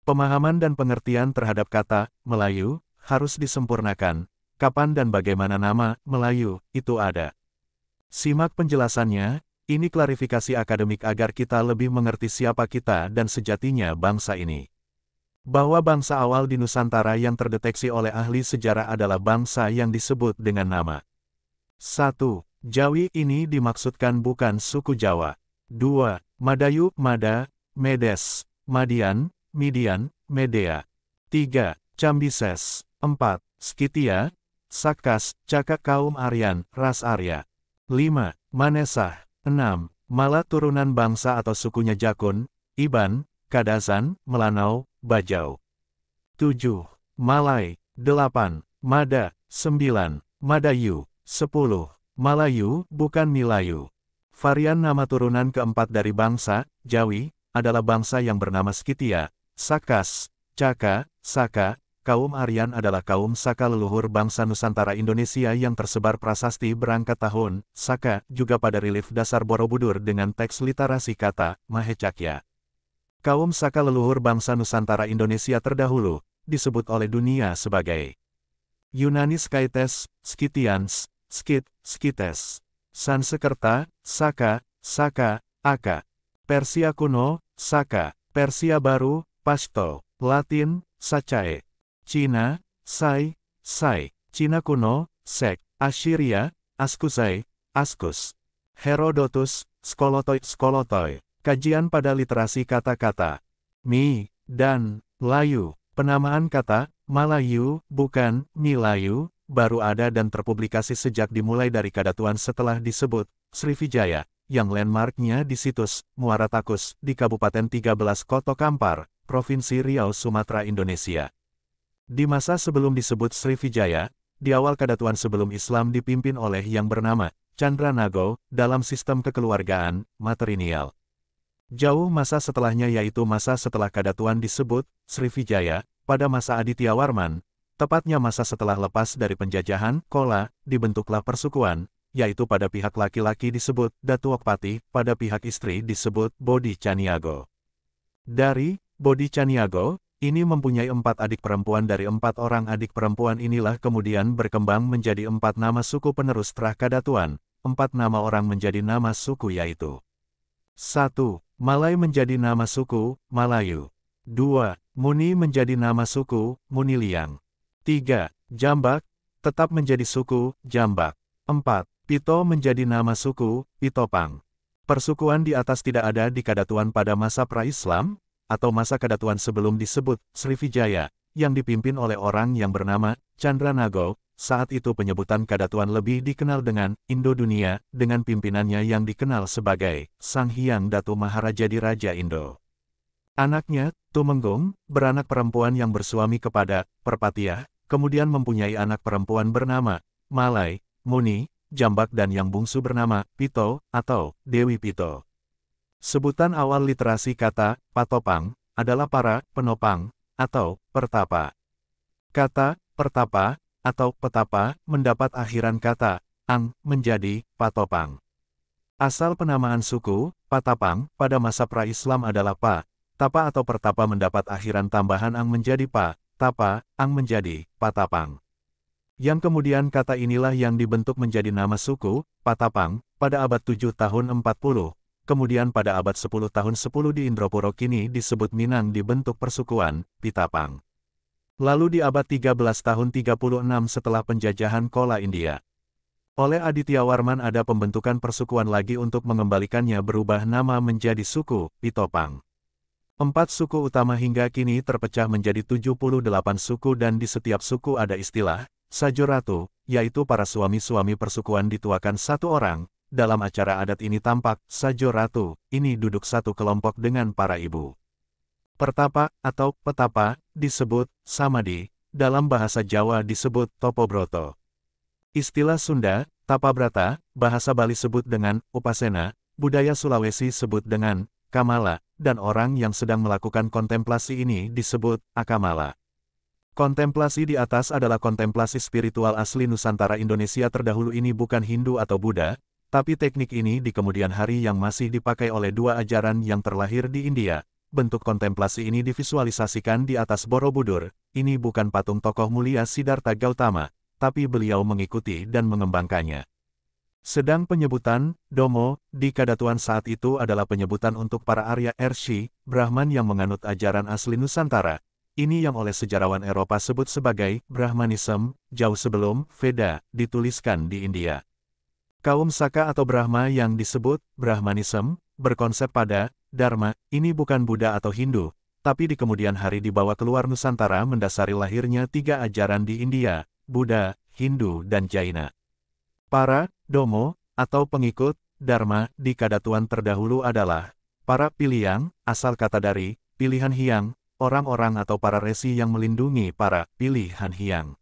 Pemahaman dan pengertian terhadap kata Melayu harus disempurnakan. Kapan dan bagaimana nama Melayu itu ada? Simak penjelasannya. Ini klarifikasi akademik agar kita lebih mengerti siapa kita dan sejatinya bangsa ini. Bahwa bangsa awal di Nusantara yang terdeteksi oleh ahli sejarah adalah bangsa yang disebut dengan nama 1. Jawi ini dimaksudkan bukan suku Jawa. 2. Madayu, Mada, Medes, Madian, Midian, Medea. 3. Cambises. 4. Skythia, Sakas, Caka kaum Aryan, ras Arya. 5. Manesah. 6. Mala turunan bangsa atau sukunya Jakun, Iban, Kadazan, Melanau, Bajau. 7. Malay. 8. Mada. 9. Madayu. 10. Malayu, bukan Milayu. Varian nama turunan keempat dari bangsa, Jawi, adalah bangsa yang bernama Skythia, Sakas, Caka, Saka. Kaum Aryan adalah kaum Saka leluhur bangsa Nusantara Indonesia yang tersebar prasasti berangkat tahun. Saka juga pada relief dasar Borobudur dengan teks literasi kata Mahecakya. Kaum Saka leluhur bangsa Nusantara Indonesia terdahulu disebut oleh dunia sebagai Yunani Skytes, Scythians, Skit, Skytes. Sanskerta, Saka, Saka, Aka. Persia kuno, Saka. Persia baru, Pashto. Latin, Sacae. Cina, Sai, Sai. Cina kuno, Sek. Assyria, Askusai, Askus. Herodotus, Skolotoi, Skolotoi. Kajian pada literasi kata-kata Mi dan Layu. Penamaan kata Malayu, bukan Milayu, baru ada dan terpublikasi sejak dimulai dari Kadatuan setelah disebut Srivijaya, yang landmarknya di situs Muara Takus di Kabupaten 13 Koto Kampar, Provinsi Riau, Sumatera, Indonesia. Di masa sebelum disebut Srivijaya, di awal Kadatuan sebelum Islam dipimpin oleh yang bernama Candranago dalam sistem kekeluargaan matrilineal. Jauh masa setelahnya yaitu masa setelah Kadatuan disebut Srivijaya, pada masa Adityawarman, tepatnya masa setelah lepas dari penjajahan Kola, dibentuklah persukuan, yaitu pada pihak laki-laki disebut Datuokpati, pada pihak istri disebut Bodi Caniago. Dari Bodi Caniago, ini mempunyai 4 adik perempuan. Dari 4 orang adik perempuan inilah kemudian berkembang menjadi 4 nama suku penerus Trah Kadatuan. 4 nama orang menjadi nama suku yaitu 1. Malay menjadi nama suku, Malayu. 2. Muni menjadi nama suku, Muniliang. 3. Jambak, tetap menjadi suku, Jambak. 4. Pito menjadi nama suku, Pitopang. Persukuan di atas tidak ada di Kadatuan pada masa pra-Islam, atau masa Kadatuan sebelum disebut Srivijaya, yang dipimpin oleh orang yang bernama Candranago. Saat itu penyebutan Kadatuan lebih dikenal dengan Indo-Dunia, dengan pimpinannya yang dikenal sebagai Sang Hyang Datu Maharaja di Raja Indo. Anaknya, Tumenggung, beranak perempuan yang bersuami kepada Perpatiah, kemudian mempunyai anak perempuan bernama Malay, Muni, Jambak dan yang bungsu bernama Pito, atau Dewi Pito. Sebutan awal literasi kata Patopang adalah para penopang, atau pertapa. Kata pertapa, atau petapa, mendapat akhiran kata ang, menjadi patopang. Asal penamaan suku, Patapang, pada masa pra-Islam adalah pa, tapa atau pertapa mendapat akhiran tambahan ang menjadi pa, tapa, ang menjadi patapang. Yang kemudian kata inilah yang dibentuk menjadi nama suku, Patapang, pada abad 7 tahun 40. Kemudian pada abad 10 tahun 10 di Indropuro kini disebut Minang dibentuk persukuan, Pitapang. Lalu di abad 13 tahun 36 setelah penjajahan Kola India. Oleh Adityawarman ada pembentukan persukuan lagi untuk mengembalikannya berubah nama menjadi suku, Pitopang. 4 suku utama hingga kini terpecah menjadi 78 suku dan di setiap suku ada istilah, Sajoratu, yaitu para suami-suami persukuan dituakan satu orang. Dalam acara adat ini tampak, Sajoratu, ini duduk satu kelompok dengan para ibu. Pertapa, atau petapa, disebut Samadi, dalam bahasa Jawa disebut Topobroto. Istilah Sunda, Tapabrata, bahasa Bali sebut dengan Upasena, budaya Sulawesi sebut dengan Kamala, dan orang yang sedang melakukan kontemplasi ini disebut Akamala. Kontemplasi di atas adalah kontemplasi spiritual asli Nusantara Indonesia terdahulu ini bukan Hindu atau Buddha, tapi teknik ini di kemudian hari yang masih dipakai oleh 2 ajaran yang terlahir di India, bentuk kontemplasi ini divisualisasikan di atas Borobudur. Ini bukan patung tokoh mulia Siddhartha Gautama, tapi beliau mengikuti dan mengembangkannya. Sedang penyebutan Domo di Kadatuan saat itu adalah penyebutan untuk para Arya Rishi, Brahman yang menganut ajaran asli Nusantara. Ini yang oleh sejarawan Eropa sebut sebagai Brahmanism, jauh sebelum Veda dituliskan di India. Kaum Saka atau Brahma yang disebut Brahmanism berkonsep pada Dharma, ini bukan Buddha atau Hindu, tapi di kemudian hari dibawa keluar Nusantara mendasari lahirnya 3 ajaran di India, Buddha, Hindu dan Jaina. Para Domo, atau pengikut Dharma di Kadatuan terdahulu adalah para Piliyang, asal kata dari pilihan Hyang, orang-orang atau para resi yang melindungi para pilihan Hyang.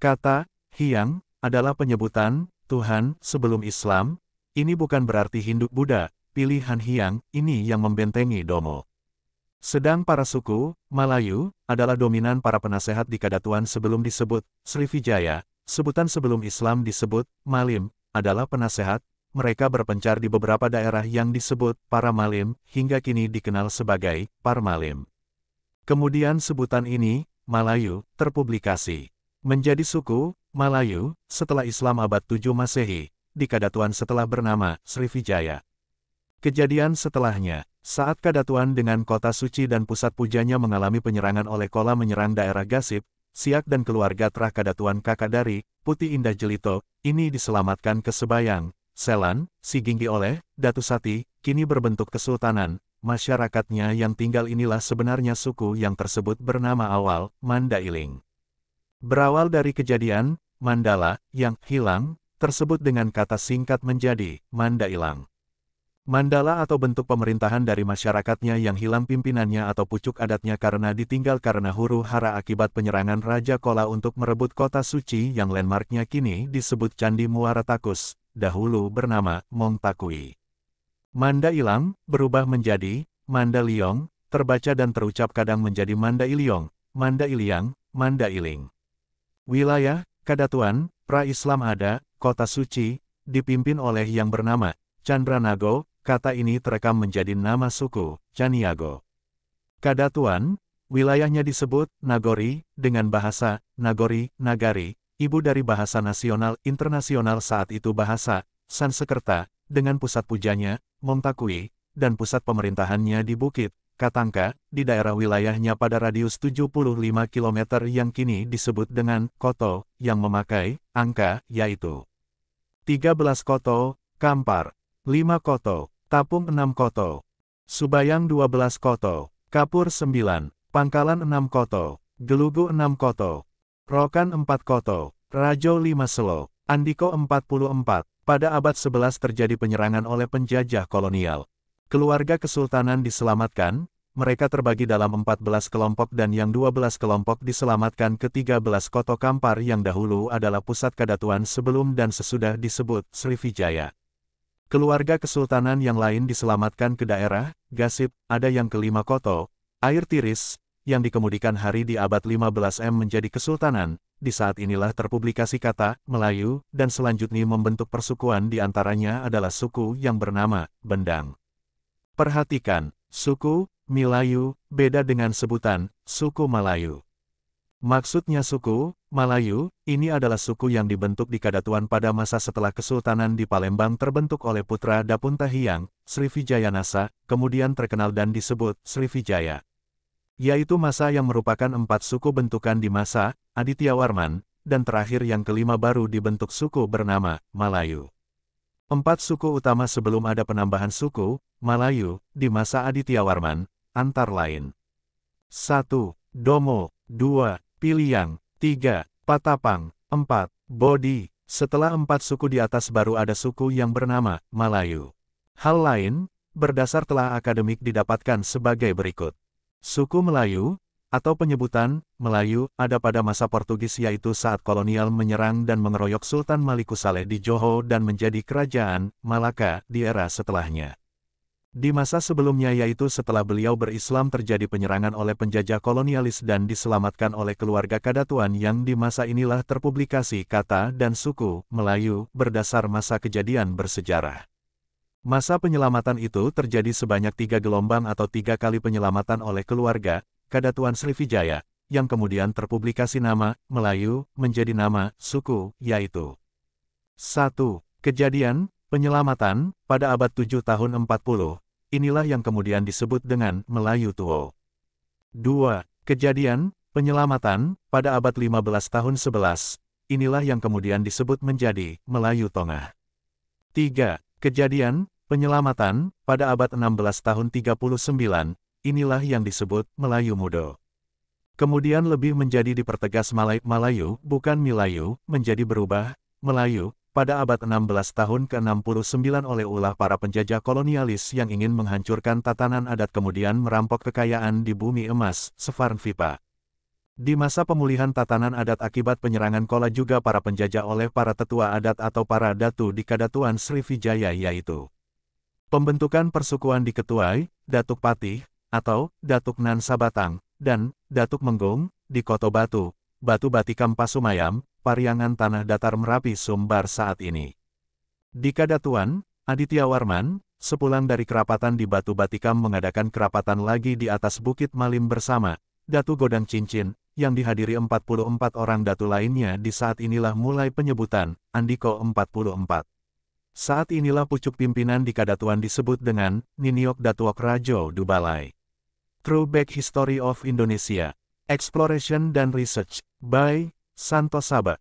Kata Hyang adalah penyebutan Tuhan sebelum Islam, ini bukan berarti Hindu Buddha, pilihan Hyang ini yang membentengi Domo. Sedang para suku Malayu adalah dominan para penasehat di Kadatuan sebelum disebut Sriwijaya, sebutan sebelum Islam disebut Malim, adalah penasehat, mereka berpencar di beberapa daerah yang disebut para Malim, hingga kini dikenal sebagai Parmalim. Kemudian sebutan ini, Malayu, terpublikasi menjadi suku Malayu setelah Islam abad 7 Masehi, di Kadatuan setelah bernama Sriwijaya. Kejadian setelahnya, saat Kadatuan dengan kota suci dan pusat pujanya mengalami penyerangan oleh Kola menyerang daerah Gasip, Siak dan keluarga Trah Kadatuan kakak dari Putih Indah Jelito, ini diselamatkan ke Sebayang, Selan, Siginggi oleh Datu Sati, kini berbentuk kesultanan. Masyarakatnya yang tinggal inilah sebenarnya suku yang tersebut bernama awal Mandailing. Berawal dari kejadian Mandala yang hilang, tersebut dengan kata singkat menjadi Mandailang. Mandala atau bentuk pemerintahan dari masyarakatnya yang hilang pimpinannya atau pucuk adatnya karena ditinggal karena huru-hara akibat penyerangan Raja Kola untuk merebut kota suci yang landmarknya kini disebut Candi Muara Takus, dahulu bernama Mongtakui. Mandailang berubah menjadi Mandaliong, terbaca dan terucap kadang menjadi Mandailiong, Mandailiang, Mandailing. Wilayah Kadatuan, pra-Islam ada, kota suci, dipimpin oleh yang bernama Candranago. Kata ini terekam menjadi nama suku, Caniago. Kadatuan, wilayahnya disebut Nagori, dengan bahasa Nagori, Nagari, ibu dari bahasa nasional internasional saat itu bahasa Sanskerta, dengan pusat pujanya, Mongtakui, dan pusat pemerintahannya di Bukit Katangka, di daerah wilayahnya pada radius 75 km yang kini disebut dengan Koto, yang memakai angka, yaitu 13 Koto, Kampar, 5 Koto, Tapung 6 Koto, Subayang 12 Koto, Kapur 9, Pangkalan 6 Koto, Gelugu 6 Koto, Rokan 4 Koto, Rajo 5 Selo, Andiko 44. Pada abad 11 terjadi penyerangan oleh penjajah kolonial. Keluarga kesultanan diselamatkan, mereka terbagi dalam 14 kelompok dan yang 12 kelompok diselamatkan ke 13 Koto Kampar yang dahulu adalah pusat Kadatuan sebelum dan sesudah disebut Sriwijaya. Keluarga kesultanan yang lain diselamatkan ke daerah Gasip, ada yang ke-5 Koto, Air Tiris, yang dikemudikan hari di abad 15 menjadi kesultanan. Di saat inilah terpublikasi kata Melayu, dan selanjutnya membentuk persukuan di antaranya adalah suku yang bernama Bendang. Perhatikan, suku Melayu beda dengan sebutan suku Malayu. Maksudnya suku Malayu, ini adalah suku yang dibentuk di Kadatuan pada masa setelah Kesultanan di Palembang terbentuk oleh putra Dapunta Hyang, Sriwijayanasa, kemudian terkenal dan disebut Sriwijaya. Yaitu masa yang merupakan 4 suku bentukan di masa Adityawarman, dan terakhir yang kelima baru dibentuk suku bernama Malayu. 4 suku utama sebelum ada penambahan suku Malayu di masa Adityawarman, antara lain 1. Domo, 2. Piliyang, 3. Patapang, 4. Bodi. Setelah 4 suku di atas baru ada suku yang bernama Malayu. Hal lain, berdasar telah akademik didapatkan sebagai berikut. Suku Melayu, atau penyebutan Melayu, ada pada masa Portugis yaitu saat kolonial menyerang dan mengeroyok Sultan Malikusaleh di Johor dan menjadi kerajaan Malaka di era setelahnya. Di masa sebelumnya yaitu setelah beliau berislam terjadi penyerangan oleh penjajah kolonialis dan diselamatkan oleh keluarga Kadatuan yang di masa inilah terpublikasi kata dan suku Melayu berdasar masa kejadian bersejarah. Masa penyelamatan itu terjadi sebanyak 3 gelombang atau 3 kali penyelamatan oleh keluarga, Kadatuan Srivijaya, yang kemudian terpublikasi nama, Melayu, menjadi nama, suku, yaitu 1. Kejadian, penyelamatan, pada abad 7 tahun 40, inilah yang kemudian disebut dengan Melayu Tuo. 2. Kejadian, penyelamatan, pada abad 15 tahun 11, inilah yang kemudian disebut menjadi Melayu Tongah. 3. Kejadian, penyelamatan, pada abad 16 tahun 39, inilah yang disebut Melayu Mudo. Kemudian lebih menjadi dipertegas Malayu, bukan Milayu, menjadi berubah, Melayu, pada abad 16 tahun ke-69 oleh ulah para penjajah kolonialis yang ingin menghancurkan tatanan adat kemudian merampok kekayaan di bumi emas, Svarnvipa. Di masa pemulihan tatanan adat akibat penyerangan Kola juga para penjajah oleh para tetua adat atau para datu di Kadatuan Srivijaya yaitu pembentukan persukuan di Ketuai, Datuk Patih, atau Datuk Nan Sabatang, dan Datuk Menggong, di Koto Batu, Batu Batikam Pasumayam, Pariangan Tanah Datar Merapi Sumbar saat ini. Di Kadatuan, Aditya Warman, sepulang dari kerapatan di Batu Batikam mengadakan kerapatan lagi di atas Bukit Malim bersama Datu Godang Cincin, yang dihadiri 44 orang datu lainnya di saat inilah mulai penyebutan, Andiko 44. Saat inilah pucuk pimpinan di Kadatuan disebut dengan, Niniok Datuok Rajo Dubalai. Throwback History of Indonesia, Exploration dan Research, by Santo Saba.